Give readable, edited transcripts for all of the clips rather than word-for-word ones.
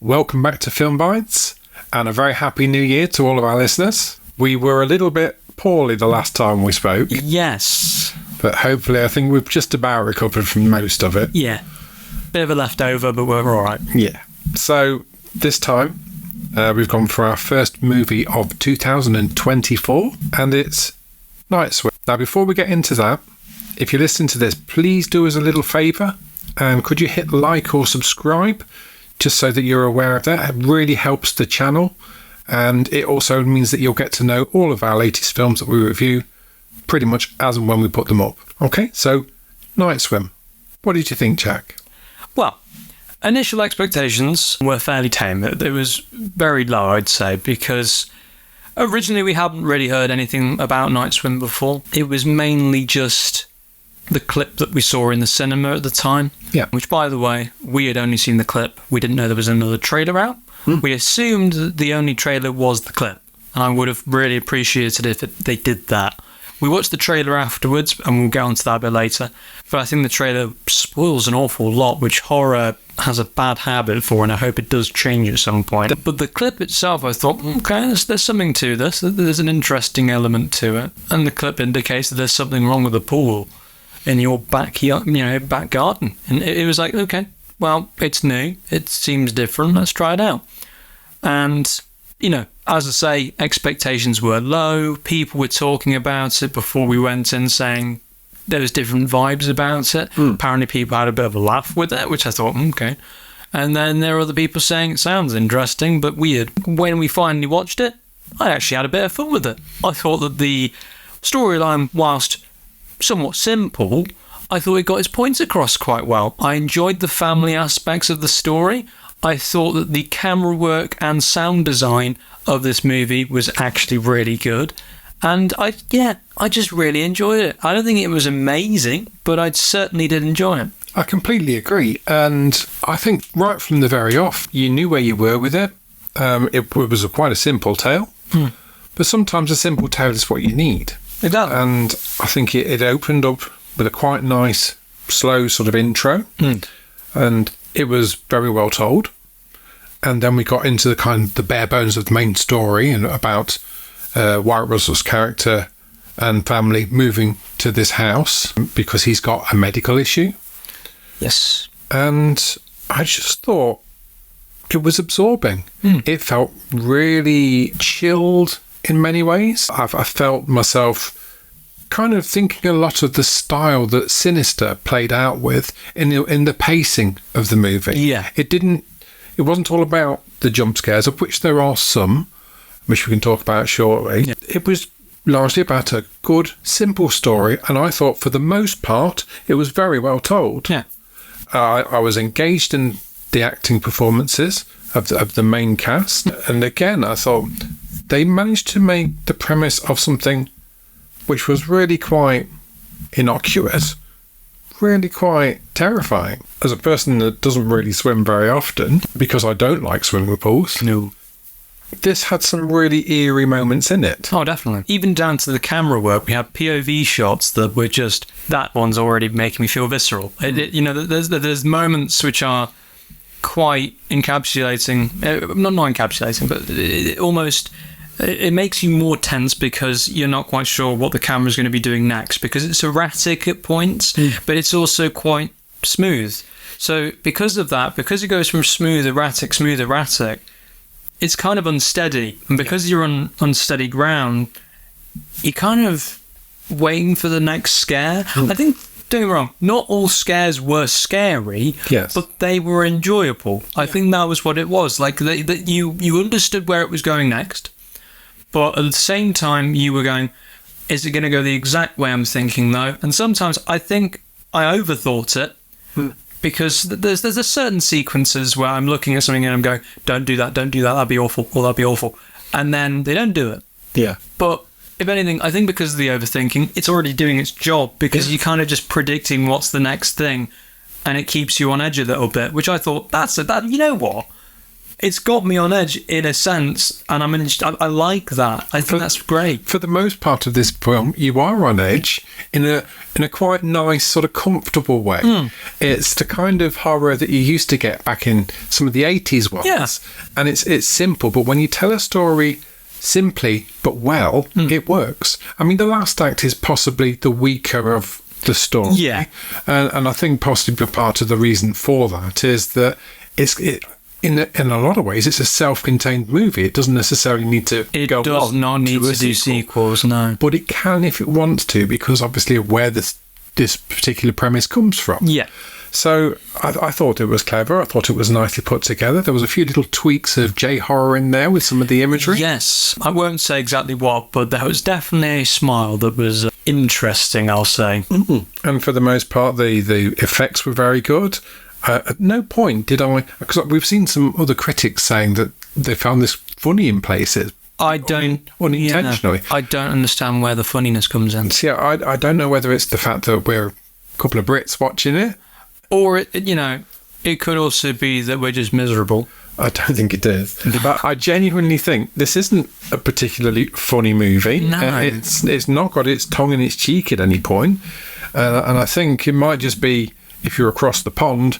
Welcome back to Film Bites, and a very happy new year to all of our listeners. We were a little bit poorly the last time we spoke. Yes. But hopefully I think we've just about recovered from most of it. Yeah. Bit of a leftover, but we're all right. Yeah. So this time we've gone for our first movie of 2024, and it's Night Swim. Now, before we get into that, if you listen to this, please do us a little favour, and could you hit like or subscribe, just so that you're aware of that. It really helps the channel, and it also means that you'll get to know all of our latest films that we review pretty much as and when we put them up. Okay, so Night Swim. What did you think, Jack? Well, initial expectations were fairly tame. It was very low, I'd say, because originally we hadn't really heard anything about Night Swim before. It was mainly just the clip that we saw in the cinema at the time. Yeah. Which, by the way, we had only seen the clip. We didn't know there was another trailer out. We assumed that the only trailer was the clip, and I would have really appreciated if they did that. We watched the trailer afterwards, and we'll get onto that a bit later, but I think the trailer spoils an awful lot, which horror has a bad habit for, and I hope it does change at some point. But the clip itself, I thought, okay, there's something to this. There's an interesting element to it, and the clip indicates that there's something wrong with the pool in your backyard, back garden. And it was like, okay, well, it's new. It seems different. Let's try it out. And, as I say, expectations were low. People were talking about it before we went in, saying there was different vibes about it. Apparently people had a bit of a laugh with it, which I thought, okay. And then there were other people saying it sounds interesting, but weird. When we finally watched it, I actually had a bit of fun with it. I thought that the storyline, whilst somewhat simple, I thought it got its points across quite well. I enjoyed the family aspects of the story. I thought that the camera work and sound design of this movie was actually really good. And I just really enjoyed it. I don't think it was amazing, but I certainly did enjoy it. I completely agree. And I think right from the very off, you knew where you were with it. It was quite a simple tale. But sometimes a simple tale is what you need. It does. And I think it opened up with a quite nice, slow sort of intro. And it was very well told. And then we got into the bare bones of the main story and about Wyatt Russell's character and family moving to this house because he's got a medical issue. Yes. And I just thought it was absorbing. It felt really chilled in many ways. I felt myself kind of thinking a lot of the style that Sinister played out with in the pacing of the movie. Yeah. It wasn't all about the jump scares, of which there are some, which we can talk about shortly. Yeah. It was largely about a good, simple story, and I thought for the most part it was very well told. Yeah. I was engaged in the acting performances of the main cast, and again I thought they managed to make the premise of something which was really quite innocuous, really quite terrifying. As a person that doesn't really swim very often, because I don't like swimming pools, No. this had some really eerie moments in it. Oh, definitely. Even down to the camera work, we had POV shots that were just, that one's already making me feel visceral. There's moments which are quite encapsulating, not encapsulating, but it makes you more tense because you're not quite sure what the camera's going to be doing next, because it's erratic at points, but it's also quite smooth. So because of that, because it goes from smooth, erratic, it's kind of unsteady. And because you're on unsteady ground, you're kind of waiting for the next scare. I think, don't get me wrong, not all scares were scary, yes, but they were enjoyable. I think that was what it was. Like, that you understood where it was going next. But at the same time, you were going, is it going to go the exact way I'm thinking, though? And sometimes I think I overthought it, because there's a certain sequences where I'm looking at something and I'm going, don't do that, that'd be awful, or that'd be awful. And then they don't do it. Yeah. But if anything, I think because of the overthinking, it's already doing its job, because you're kind of just predicting what's the next thing, and it keeps you on edge a little bit, which I thought, you know what? it's got me on edge in a sense, and I like that. I think that's great. For the most part of this film, you are on edge in a quite nice, sort of comfortable way. It's the kind of horror that you used to get back in some of the 80s ones. Yeah. And it's simple, but when you tell a story simply but well, it works. I mean, the last act is possibly the weaker of the story. Yeah. And I think possibly part of the reason for that is that in a lot of ways, it's a self-contained movie. It doesn't necessarily need to go on. It does not need to do sequels, no. But it can if it wants to, because obviously of where this particular premise comes from. Yeah. So I thought it was clever. I thought it was nicely put together. There was a few little tweaks of J-horror in there with some of the imagery. Yes. I won't say exactly what, but there was definitely a smile that was interesting, I'll say. Mm-hmm. And for the most part, the effects were very good. At no point did I... Because we've seen some other critics saying that they found this funny in places. I don't... Unintentionally. Yeah, I don't understand where the funniness comes in. See, I don't know whether it's the fact that we're a couple of Brits watching it. Or, it could also be that we're just miserable. I don't think it is. But I genuinely think this isn't a particularly funny movie. No. It's not got its tongue in its cheek at any point. And I think it might just be... If you're across the pond,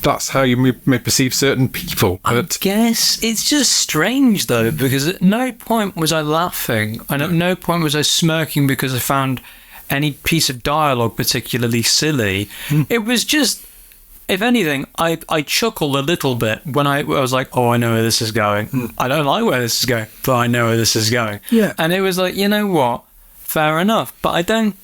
that's how you may perceive certain people. I guess it's just strange, though, because at no point was I laughing, and at no point was I smirking because I found any piece of dialogue particularly silly. It was just, if anything, I chuckled a little bit when I was like, oh, I know where this is going. I don't like where this is going, but I know where this is going. Yeah. And it was like, you know what? Fair enough. But I don't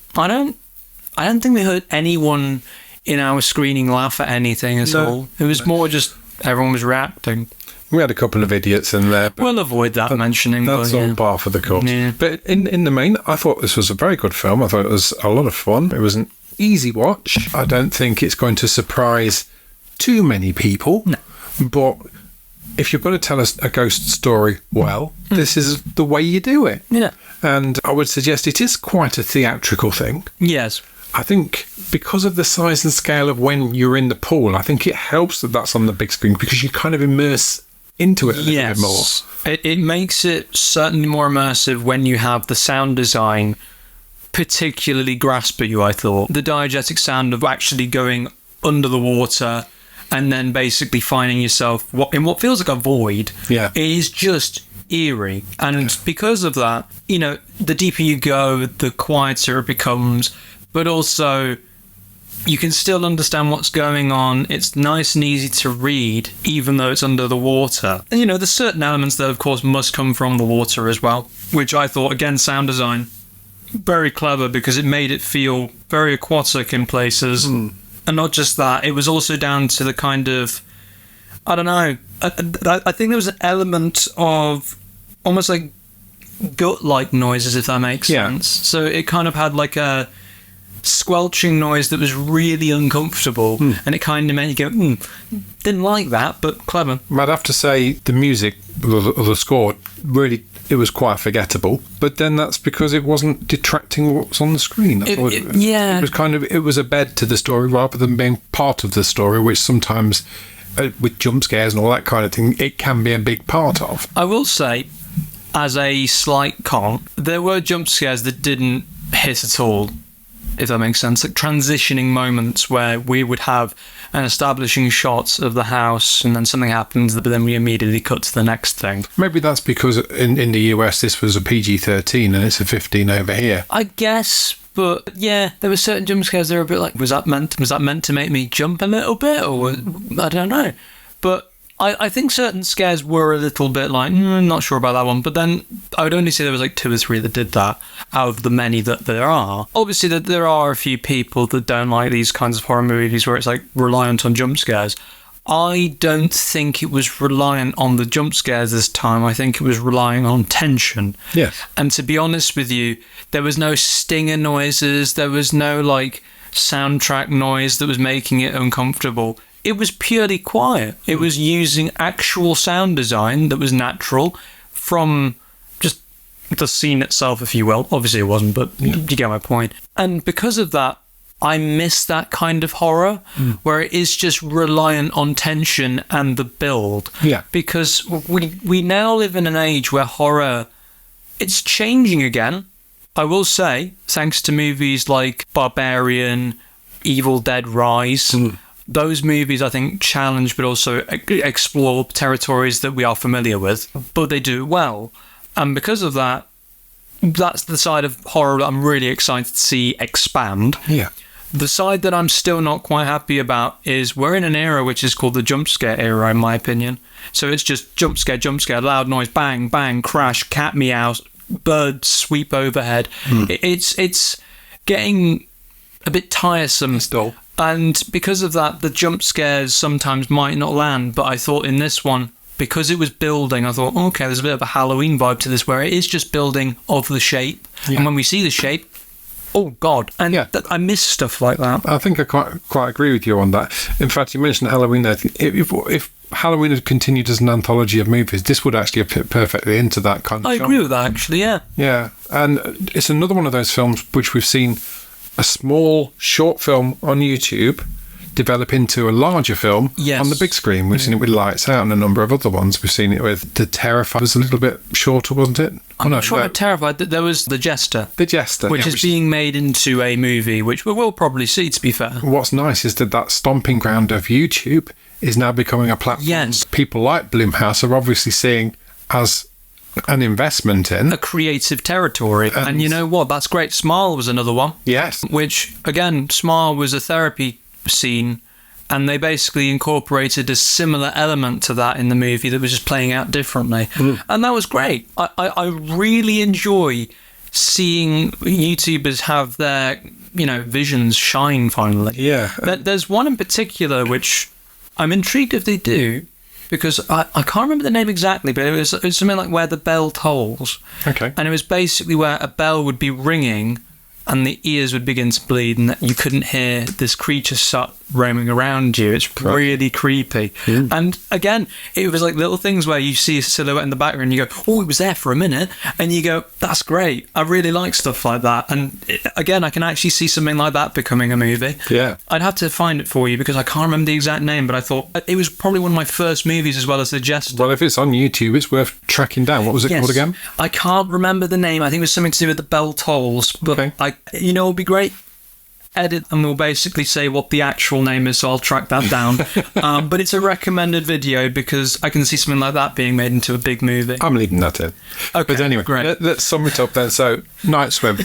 think we heard anyone in our screening laugh at anything at all. It was more just everyone was reacting. We had a couple of idiots in there. But we'll avoid that mentioning. That's on par for the course. Yeah. But in the main, I thought this was a very good film. I thought it was a lot of fun. It was an easy watch. I don't think it's going to surprise too many people. No. But if you're going to tell us a ghost story well, this is the way you do it. Yeah. And I would suggest it is quite a theatrical thing. Yes. I think because of the size and scale of when you're in the pool, I think it helps that that's on the big screen because you kind of immerse into it a little bit more. It makes it certainly more immersive when you have the sound design particularly grasp at you, I thought. The diegetic sound of actually going under the water and then basically finding yourself in what feels like a void is just eerie. And because of that, the deeper you go, the quieter it becomes. But also, you can still understand what's going on. It's nice and easy to read, even though it's under the water. And, there's certain elements that, of course, must come from the water as well, which I thought, again, sound design, very clever because it made it feel very aquatic in places. And not just that, it was also down to the kind of, I don't know, I think there was an element of almost like gut-like noises, if that makes sense. So it kind of had like a squelching noise that was really uncomfortable, and it kind of made you go, didn't like that, but clever. I'd have to say the music or the score, really, it was quite forgettable, but then that's because it wasn't detracting what's on the screen. It was it was a bed to the story rather than being part of the story, which sometimes with jump scares and all that kind of thing, it can be a big part of. I will say, as a slight con, there were jump scares that didn't hit at all, if that makes sense, like transitioning moments where we would have an establishing shot of the house and then something happens, but then we immediately cut to the next thing. Maybe that's because in the US this was a PG-13 and it's a 15 over here. I guess, but yeah, there were certain jump scares that were a bit like, was that meant to make me jump a little bit, or I don't know. But I think certain scares were a little bit like, not sure about that one. But then I would only say there was like 2 or 3 that did that out of the many that there are. Obviously, that there are a few people that don't like these kinds of horror movies where it's like reliant on jump scares. I don't think it was reliant on the jump scares this time. I think it was relying on tension. Yes. And to be honest with you, there was no stinger noises. There was no like soundtrack noise that was making it uncomfortable. It was purely quiet. It was using actual sound design that was natural from just the scene itself, if you will. Obviously it wasn't, but you get my point. And because of that, I miss that kind of horror where it is just reliant on tension and the build. Yeah. Because we now live in an age where horror, it's changing again. I will say, thanks to movies like Barbarian, Evil Dead Rise, those movies, I think, challenge but also explore territories that we are familiar with, but they do it well. And because of that, that's the side of horror that I'm really excited to see expand. Yeah. The side that I'm still not quite happy about is we're in an era which is called the jump scare era, in my opinion. So it's just jump scare, loud noise, bang, bang, crash, cat meows, birds sweep overhead. It's getting a bit tiresome still. And because of that, the jump scares sometimes might not land. But I thought in this one, because it was building, I thought, okay, there's a bit of a Halloween vibe to this where it is just building of the shape. Yeah. And when we see the shape, oh God. And I miss stuff like that. I think I quite agree with you on that. In fact, you mentioned Halloween there. If Halloween had continued as an anthology of movies, this would actually have fit perfectly into that kind of I agree with that, actually, yeah. Yeah, and it's another one of those films which we've seen a small, short film on YouTube develop into a larger film on the big screen. We've seen it with Lights Out and a number of other ones. We've seen it with The Terrifier. It was a little bit shorter, wasn't it? I'm not sure about Terrified. There was The Jester. The Jester. Which is being made into a movie, which we will probably see, to be fair. What's nice is that stomping ground of YouTube is now becoming a platform. Yes. People like Blumhouse are obviously seeing as an investment in a creative territory. And you know what? That's great. Smile was another one. Yes. Which, again, Smile was a therapy scene, and they basically incorporated a similar element to that in the movie that was just playing out differently. And that was great. I really enjoy seeing YouTubers have their, visions shine finally. Yeah. There's one in particular which I'm intrigued if they do, because I can't remember the name exactly, but it was something like Where the Bell Tolls. Okay. And it was basically where a bell would be ringing and the ears would begin to bleed and you couldn't hear this creature start roaming around you. It's really creepy. And again, it was like little things where you see a silhouette in the background and you go, oh, it was there for a minute. And you go, that's great. I really like stuff like that. And again, I can actually see something like that becoming a movie. Yeah. I'd have to find it for you because I can't remember the exact name, but I thought it was probably one of my first movies as well as The Jester. Well, if it's on YouTube, it's worth tracking down. What was it called again? I can't remember the name. I think it was something to do with the bell tolls. But it would be great. Edit and we'll basically say what the actual name is, so I'll track that down. But it's a recommended video because I can see something like that being made into a big movie. I'm leaving that in. Okay, but anyway, great. Let's sum it up then. So, Night Swim.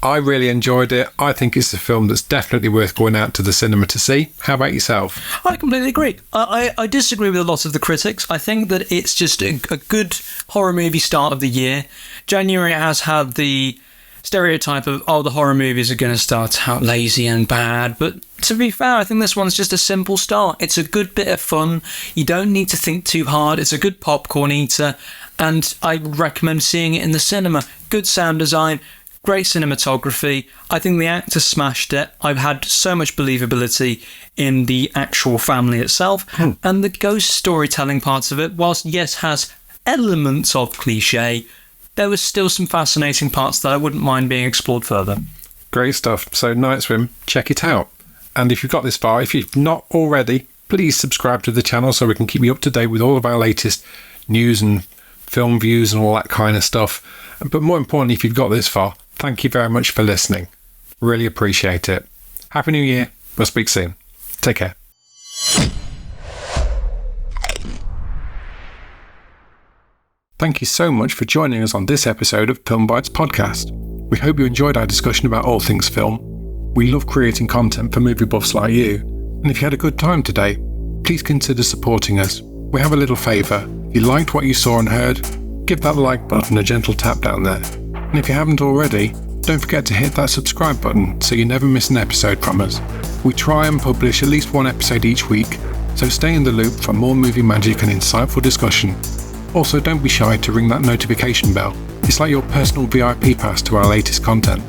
I really enjoyed it. I think it's a film that's definitely worth going out to the cinema to see. How about yourself? I completely agree. I disagree with a lot of the critics. I think that it's just a good horror movie start of the year. January has had the stereotype of, the horror movies are going to start out lazy and bad, but to be fair, I think this one's just a simple start. It's a good bit of fun. You don't need to think too hard. It's a good popcorn eater, and I recommend seeing it in the cinema. Good sound design, great cinematography. I think the actors smashed it. I've had so much believability in the actual family itself, and the ghost storytelling parts of it, whilst yes, has elements of cliche, there was still some fascinating parts that I wouldn't mind being explored further. Great stuff. So, Night Swim, check it out. And if you've got this far, if you've not already, please subscribe to the channel so we can keep you up to date with all of our latest news and film views and all that kind of stuff. But more importantly, if you've got this far, thank you very much for listening. Really appreciate it. Happy New Year. We'll speak soon. Take care. Thank you so much for joining us on this episode of Film Bites Podcast. We hope you enjoyed our discussion about all things film. We love creating content for movie buffs like you. And if you had a good time today, please consider supporting us. We have a little favour. If you liked what you saw and heard, give that like button a gentle tap down there. And if you haven't already, don't forget to hit that subscribe button so you never miss an episode from us. We try and publish at least one episode each week, so stay in the loop for more movie magic and insightful discussion. Also, don't be shy to ring that notification bell. It's like your personal VIP pass to our latest content.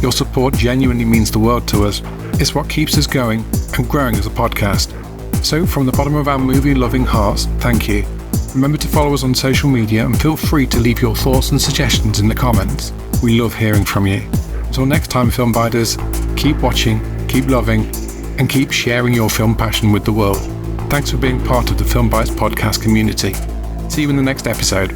Your support genuinely means the world to us. It's what keeps us going and growing as a podcast. So, from the bottom of our movie-loving hearts, thank you. Remember to follow us on social media and feel free to leave your thoughts and suggestions in the comments. We love hearing from you. Until next time, Film Biters, keep watching, keep keep loving, and keep sharing your film passion with the world. Thanks for being part of the Film Bites podcast community. See you in the next episode.